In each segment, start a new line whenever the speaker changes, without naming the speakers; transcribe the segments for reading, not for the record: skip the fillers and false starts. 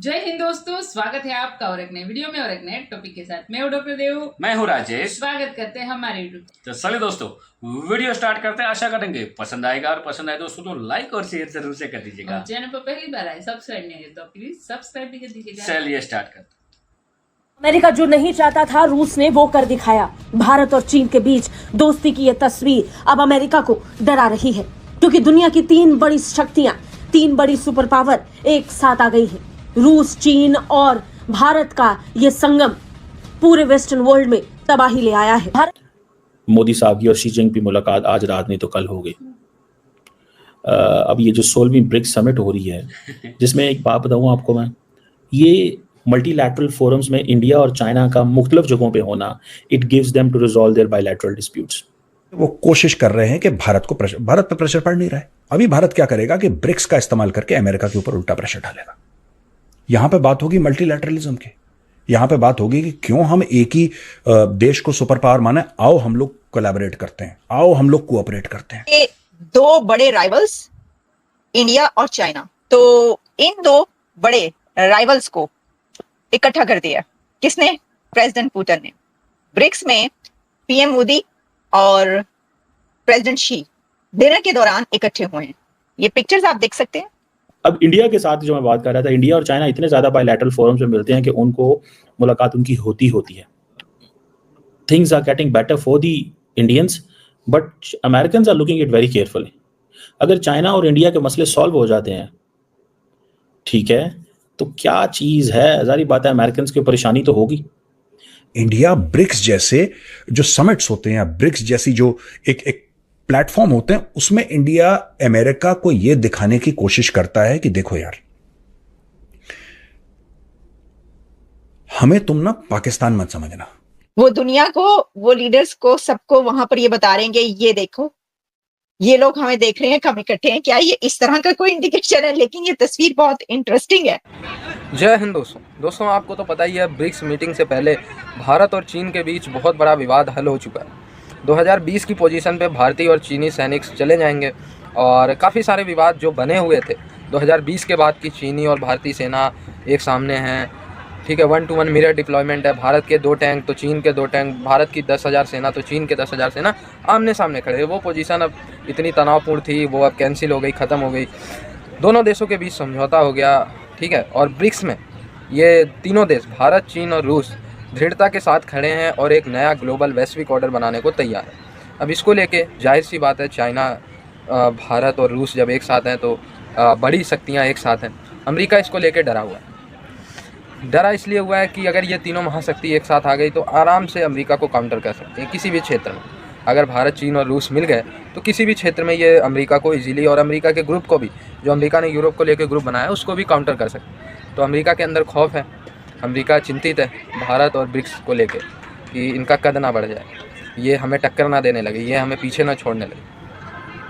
जय हिंद दोस्तों, स्वागत है आपका और एक नए वीडियो में और एक नए टॉपिक के साथ। मैं हूं डॉक्टर देव,
मैं हूं राजेश।
स्वागत करते हैं हमारे यूट्यूब।
तो चलिए दोस्तों, वीडियो स्टार्ट करते हैं। आशा करेंगे पसंद आएगा, और पसंद आए दोस्तों तो लाइक और शेयर जरूर से कर दीजिएगा।
और चैनल पर पहली बार आए, सब्सक्राइब नहीं है तो प्लीज सब्सक्राइब भी कर दीजिएगा।
चलिए स्टार्ट करते हैं।
अमेरिका जो नहीं चाहता था, रूस ने वो कर दिखाया। भारत और चीन के बीच दोस्ती की ये तस्वीर अब अमेरिका को डरा रही है, क्योंकि दुनिया की तीन बड़ी शक्तियां, तीन बड़ी सुपर पावर एक साथ आ गई हैं। रूस, चीन और भारत का ये संगम पूरे वेस्टर्न वर्ल्ड में तबाही ले आया है।
मोदी साहब की और शी जिनपिंग की मुलाकात आज रात नहीं तो कल हो गई। अब ये जो 16वीं ब्रिक्स समिट हो रही है, जिसमें एक बात बताऊं आपको मैं, ये मल्टीलैटरल फोरम्स में इंडिया और चाइना का मुख्तलिफ जगहों पे होना, it gives them to resolve their bilateral disputes.
वो कोशिश कर रहे हैं कि भारत पे प्रेशर पड़ नहीं रहा है। अभी भारत क्या करेगा कि ब्रिक्स का इस्तेमाल करके अमेरिका के ऊपर उल्टा प्रेशर डालेगा। यहां पे बात होगी मल्टीलैटरलिज्म की, यहां पे बात होगी कि क्यों हम एक ही देश को सुपर पावर माने, आओ हम लोग कोलैबोरेट करते हैं, आओ हम लोग कोऑपरेट करते हैं।
ये दो बड़े राइवल्स इंडिया और चाइना, तो इन दो बड़े राइवल्स को इकट्ठा कर दिया किसने? प्रेसिडेंट पुतिन ने। ब्रिक्स में पीएम मोदी और प्रेसिडेंट शी डिनर के दौरान इकट्ठे हुए हैं। ये पिक्चर्स आप देख सकते हैं।
अब इंडिया के साथ जो मैं बात कर रहा था, इंडिया और चाइना इतने ज्यादा बायलैटरल फोरम्स में मिलते हैं कि उनको मुलाकात उनकी होती है। Things are getting better for the Indians, but Americans are looking it very carefully. अगर चाइना और इंडिया के मसले सॉल्व हो जाते हैं, ठीक है, तो क्या चीज है, जारी बात है अमेरिकन्स की परेशानी तो होगी।
इंडिया ब्रिक्स जैसे जो समिट्स होते हैं, ब्रिक्स जैसी जो एक प्लेटफॉर्म होते हैं, उसमें इंडिया अमेरिका को यह दिखाने की कोशिश करता है कि देखो यार, हमें तुम ना पाकिस्तान मत समझना।
वो दुनिया को, वो लीडर्स को, सबको वहां पर ये बता रहे हैं, ये देखो ये लोग हमें देख रहे हैं, हम इकट्ठे हैं। क्या ये इस तरह का कोई इंडिकेशन है? लेकिन ये तस्वीर बहुत इंटरेस्टिंग है।
जय हिंद दोस्तों, आपको तो पता ही है, ब्रिक्स मीटिंग से पहले भारत और चीन के बीच बहुत बड़ा विवाद हल हो चुका है। 2020 की पोजीशन पे भारतीय और चीनी सैनिक चले जाएंगे, और काफ़ी सारे विवाद जो बने हुए थे 2020 के बाद की चीनी और भारतीय सेना एक सामने हैं, ठीक है। 1-to-1 मिरर डिप्लॉयमेंट है। भारत के 2 टैंक तो चीन के 2 टैंक, भारत की 10,000 सेना तो चीन के 10,000 सेना आमने सामने खड़े हैं। वो पोजीशन अब इतनी तनावपूर्ण थी, वो अब कैंसिल हो गई, ख़त्म हो गई। दोनों देशों के बीच समझौता हो गया, ठीक है। और ब्रिक्स में ये तीनों देश, भारत, चीन और रूस, दृढ़ता के साथ खड़े हैं और एक नया ग्लोबल वैश्विक ऑर्डर बनाने को तैयार है। अब इसको लेके जाहिर सी बात है, चाइना, भारत और रूस जब एक साथ हैं तो बड़ी शक्तियां एक साथ हैं। अमेरिका इसको लेके डरा हुआ है। डरा इसलिए हुआ है कि अगर ये तीनों महाशक्ति एक साथ आ गई तो आराम से अमेरिका को काउंटर कर सकते हैं किसी भी क्षेत्र में। अगर भारत, चीन और रूस मिल गए तो किसी भी क्षेत्र में ये अमेरिका को इजीली, और अमेरिका के ग्रुप को भी, जो अमेरिका ने यूरोप को लेकर ग्रुप बनाया, उसको भी काउंटर कर सकते हैं। तो अमेरिका के अंदर खौफ है, अमेरिका चिंतित है भारत और ब्रिक्स को लेकर कि इनका कद ना बढ़ जाए, ये हमें टक्कर ना देने लगे, ये हमें पीछे ना छोड़ने लगे।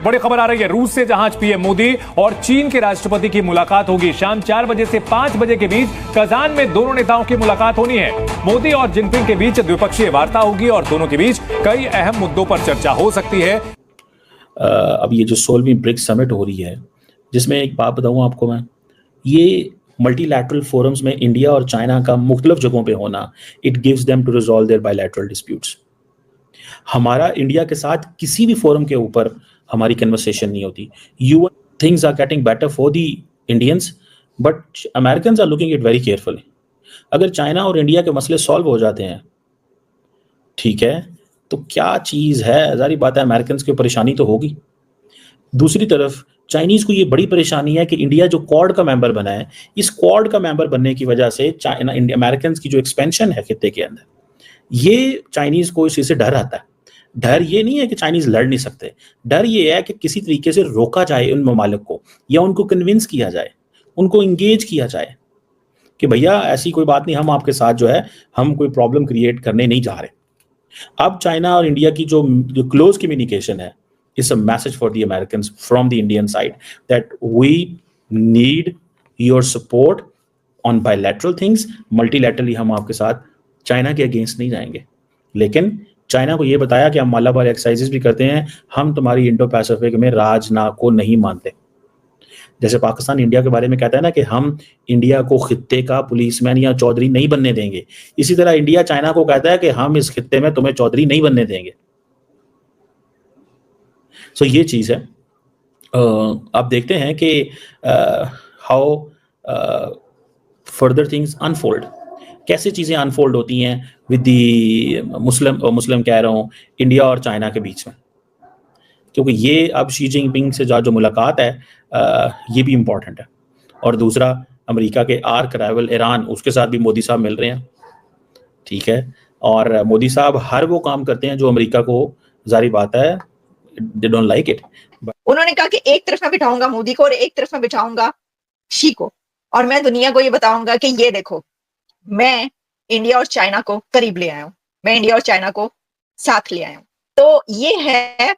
बड़ी खबर आ रही है, रूस से जहां पीएम मोदी और चीन के राष्ट्रपति की मुलाकात होगी। शाम 4 बजे से 5 बजे के बीच कजान में दोनों नेताओं की मुलाकात होनी है। मोदी और जिनपिंग के बीच द्विपक्षीय वार्ता होगी और दोनों के बीच कई अहम मुद्दों पर चर्चा हो सकती है।
अब ये जो 16वीं ब्रिक्स समिट हो रही है, जिसमें एक बात बताऊं आपको मैं, ये मल्टीलैटरल फोरम्स में इंडिया और चाइना का मुख्तलिफ जगहों पे होना, it gives them to resolve their bilateral disputes. हमारा इंडिया के साथ किसी भी फोरम के ऊपर हमारी कन्वर्सेशन नहीं होती। Things are getting better for the Indians, but Americans are looking it very carefully. अगर चाइना और इंडिया के मसले सॉल्व हो जाते हैं, ठीक है, तो क्या चीज है, जारी बात है अमेरिकन्स की परेशानी तो होगी। दूसरी तरफ चाइनीज को ये बड़ी परेशानी है कि इंडिया जो क्वाड का मेंबर बना है, इस क्वाड का मेंबर बनने की वजह से चाइना, अमेरिकन्स की जो एक्सपेंशन है खित्ते के अंदर, ये चाइनीज को इसी से डर आता है। डर ये नहीं है कि चाइनीज लड़ नहीं सकते, डर ये है कि किसी तरीके से रोका जाए उन ममालिक को, या उनको कन्विंस किया जाए, उनको इंगेज किया जाए कि भैया ऐसी कोई बात नहीं, हम आपके साथ जो है, हम कोई प्रॉब्लम क्रिएट करने नहीं जा रहे। अब चाइना और इंडिया की जो क्लोज कम्युनिकेशन है, is a message for the Americans from the Indian side that we need your support on bilateral things. Multilaterally हम आपके साथ चाइना के अगेंस्ट नहीं जाएंगे, लेकिन चाइना को ये बताया कि हम मालाबार एक्सरसाइजेस भी करते हैं, हम तुम्हारी इंडो पैसिफिक में राज ना को नहीं मानते। जैसे पाकिस्तान इंडिया के बारे में कहता है ना कि हम इंडिया को खित्ते का पुलिसमैन या चौधरी नहीं बनने देंगे, इसी तरह इंडिया चाइना को कहता है कि हम इस खित्ते में तुम्हें चौधरी नहीं बनने देंगे। सो ये चीज़ है। आप देखते हैं कि हाउ फर्दर थिंग्स अनफोल्ड, कैसे चीज़ें अनफोल्ड होती हैं विद दी मुस्लिम कह रहा हूँ, इंडिया और चाइना के बीच में, क्योंकि ये अब शी जिनपिंग से जो मुलाकात है ये भी इम्पॉर्टेंट है। और दूसरा, अमेरिका के आर्क राइवल ईरान, उसके साथ भी मोदी साहब मिल रहे हैं, ठीक है। और मोदी साहब हर वो काम करते हैं जो अमेरिका को, जारी बात है, दे डोंट लाइक इट।
उन्होंने कहा कि एक तरफ मैं बिठाऊंगा मोदी को और एक तरफ मैं बिठाऊंगा शी को, और मैं दुनिया को ये बताऊंगा कि ये देखो, मैं इंडिया और चाइना को करीब ले आया हूं, मैं इंडिया और चाइना को साथ ले आया हूं। तो ये है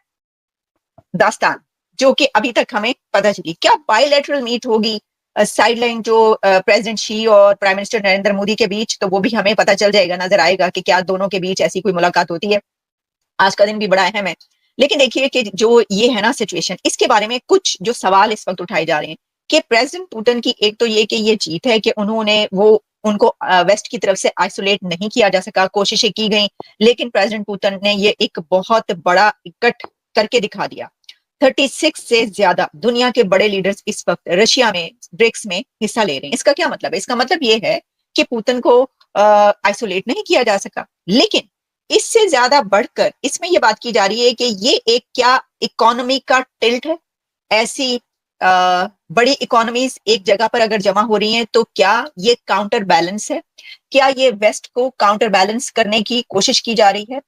दास्तान जो कि अभी तक हमें पता चली। क्या बायलैटरल मीट होगी साइडलाइन जो प्रेसिडेंट शी और प्राइम मिनिस्टर नरेंद्र मोदी के बीच, तो वो भी हमें पता चल जाएगा, नजर आएगा कि क्या दोनों के बीच ऐसी कोई मुलाकात होती है। आज का दिन भी बड़ा अहम है। लेकिन देखिए कि जो ये है ना सिचुएशन, इसके बारे में कुछ जो सवाल इस वक्त उठाए जा रहे हैं कि प्रेसिडेंट पुतिन की एक तो ये कि ये जीत है कि उनको वेस्ट की तरफ से आइसोलेट नहीं किया जा सका, कोशिशें की गई, लेकिन प्रेसिडेंट पुतिन ने ये एक बहुत बड़ा इकट्ठ करके दिखा दिया। 36 से ज्यादा दुनिया के बड़े लीडर्स इस वक्त रशिया में ब्रिक्स में हिस्सा ले रहे हैं। इसका क्या मतलब है? इसका मतलब ये है कि पुतिन को आइसोलेट नहीं किया जा सका, लेकिन इससे ज्यादा बढ़कर इसमें यह बात की जा रही है कि ये एक क्या इकोनॉमी का टिल्ट है। ऐसी बड़ी इकोनॉमीज एक जगह पर अगर जमा हो रही हैं तो क्या ये काउंटर बैलेंस है? क्या ये वेस्ट को काउंटर बैलेंस करने की कोशिश की जा रही है?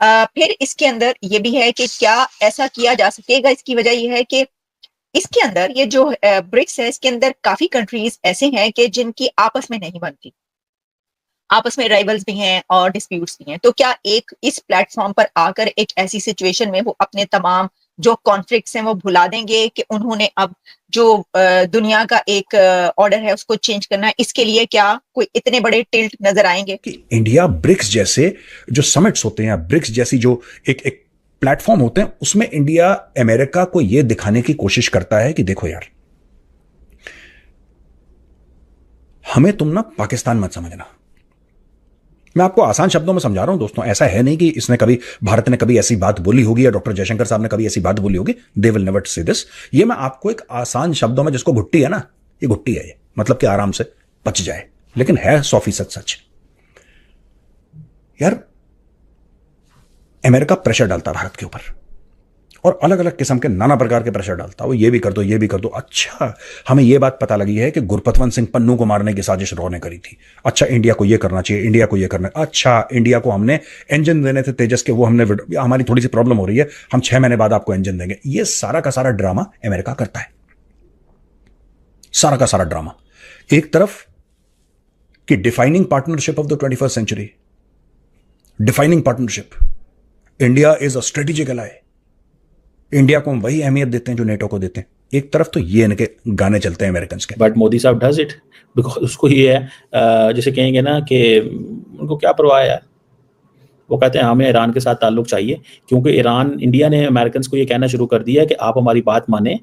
फिर इसके अंदर ये भी है कि क्या ऐसा किया जा सकेगा? इसकी वजह यह है कि इसके अंदर ये जो ब्रिक्स है, इसके अंदर काफी कंट्रीज ऐसे हैं कि जिनकी आपस में नहीं बनती, आपस में राइवल्स भी हैं और डिस्प्यूट्स भी हैं। तो क्या एक इस प्लेटफॉर्म पर आकर एक ऐसी सिचुएशन में वो अपने तमाम जो कॉन्फ्लिक्ट्स हैं वो भुला देंगे कि उन्होंने अब जो दुनिया का एक ऑर्डर है उसको चेंज करना है? इसके लिए क्या कोई इतने बड़े टिल्ट नजर आएंगे?
कि इंडिया ब्रिक्स जैसे जो समिट्स होते हैं, ब्रिक्स जैसी जो एक प्लेटफॉर्म होते हैं, उसमें इंडिया अमेरिका को यह दिखाने की कोशिश करता है कि देखो यार, हमें तुम ना पाकिस्तान मत समझना। मैं आपको आसान शब्दों में समझा रहा हूं दोस्तों। ऐसा है नहीं कि भारत ने कभी ऐसी बात बोली होगी या डॉक्टर जयशंकर साहब ने कभी ऐसी बात बोली होगी। They will never say this. ये मैं आपको एक आसान शब्दों में, जिसको घुट्टी है ना, ये घुट्टी है, ये मतलब कि आराम से पच जाए, लेकिन है 100% सच। यार, अमेरिका प्रेशर डालता भारत के ऊपर, और अलग अलग किस्म के नाना प्रकार के प्रेशर डालता। वो ये भी कर दो, ये भी कर दो। अच्छा, हमें ये बात पता लगी है कि गुरपतवंत सिंह पन्नू को मारने की साजिश रॉ ने करी थी। अच्छा, इंडिया को ये करना चाहिए, इंडिया को ये करना। अच्छा, इंडिया को हमने इंजन देने थे तेजस के, वो हमारी थोड़ी सी प्रॉब्लम हो रही है, हम 6 महीने बाद आपको इंजन देंगे। ये सारा का सारा ड्रामा अमेरिका करता है, सारा का सारा ड्रामा। एक तरफ कि defining partnership of the 21st century, defining partnership, India is a strategic ally, India को हम वही अहमियत देते हैं जो नेटो को देते हैं। एक तरफ तो ये इनके गाने चलते हैं अमेरिकन के।
बट मोदी साहब डज इट बिकॉज उसको ये है, जैसे कहेंगे ना कि उनको क्या परवाह है। वो कहते हैं हमें ईरान के साथ ताल्लुक चाहिए, क्योंकि इंडिया ने अमेरिकन को ये कहना शुरू कर दिया है कि आप हमारी बात माने,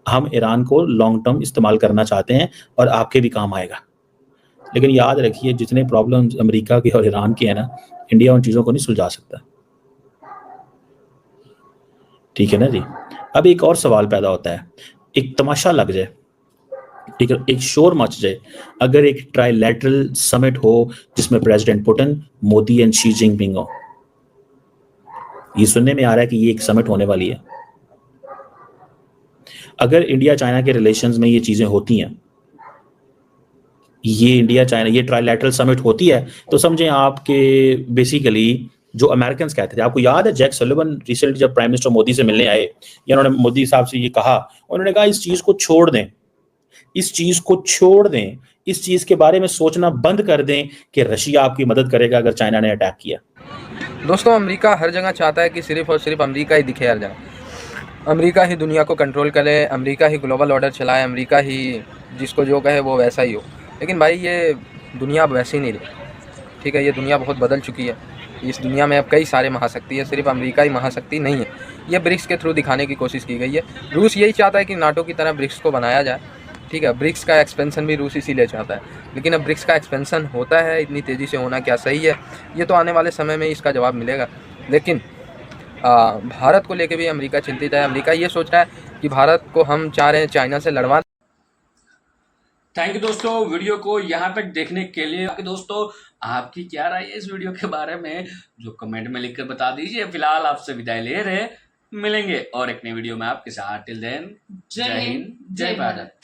हम ईरान को लॉन्ग टर्म इस्तेमाल करना चाहते हैं और आपके भी काम आएगा। लेकिन याद रखिए, जितने प्रॉब्लम्स अमेरिका के और ईरान के हैं ना, इंडिया उन चीज़ों को नहीं सुलझा सकता। ठीक है ना जी। अब एक और सवाल पैदा होता है, एक तमाशा लग जाए, ठीक है, एक शोर मच जाए, अगर एक ट्राइलैटरल समिट हो जिसमें president Putin, Modi and Xi Jinping हो। ये सुनने में आ रहा है कि ये एक समिट होने वाली है। अगर इंडिया चाइना के रिलेशंस में ये चीजें होती हैं, ये इंडिया चाइना ये ट्राइलैटरल समिट होती है, तो समझें आपके बेसिकली जो अमेरिकन कहते थे, आपको याद है जैक सलिवन रिसेंटली जब प्राइम मिनिस्टर मोदी से मिलने आए, या उन्होंने मोदी साहब से ये कहा, उन्होंने कहा इस चीज को छोड़ दें, इस चीज को छोड़ दें, इस चीज के बारे में सोचना बंद कर दें कि रशिया आपकी मदद करेगा अगर चाइना ने अटैक किया।
दोस्तों, अमेरिका हर जगह चाहता है कि सिर्फ और सिर्फ अमेरिका ही दिखे हर जगह, अमेरिका ही दुनिया को कंट्रोल करे, अमेरिका ही ग्लोबल ऑर्डर चलाए, अमेरिका ही जिसको जो कहे वो वैसा ही हो। लेकिन भाई, ये दुनिया अब वैसी नहीं रही, ठीक है। ये दुनिया बहुत बदल चुकी है। इस दुनिया में अब कई सारे महाशक्ति है, सिर्फ अमेरिका ही महाशक्ति नहीं है। ये ब्रिक्स के थ्रू दिखाने की कोशिश की गई है। रूस यही चाहता है कि नाटो की तरह ब्रिक्स को बनाया जाए, ठीक है। ब्रिक्स का एक्सपेंशन भी रूस इसीलिए चाहता है, लेकिन अब ब्रिक्स का एक्सपेंशन होता है, इतनी तेज़ी से होना क्या सही है, ये तो आने वाले समय में इसका जवाब मिलेगा। लेकिन भारत को लेके भी अमेरिका चिंतित है। अमेरिका ये सोच रहा है कि भारत को हम चाह रहे हैं चाइना से लड़वा।
थैंक यू दोस्तों वीडियो को यहाँ तक देखने के लिए। दोस्तों आपकी क्या राय है इस वीडियो के बारे में, जो कमेंट में लिखकर बता दीजिए। फिलहाल आपसे विदाई ले रहे, मिलेंगे और एक नई वीडियो में आपके साथ। टिल देन, जय हिंद, जय भारत।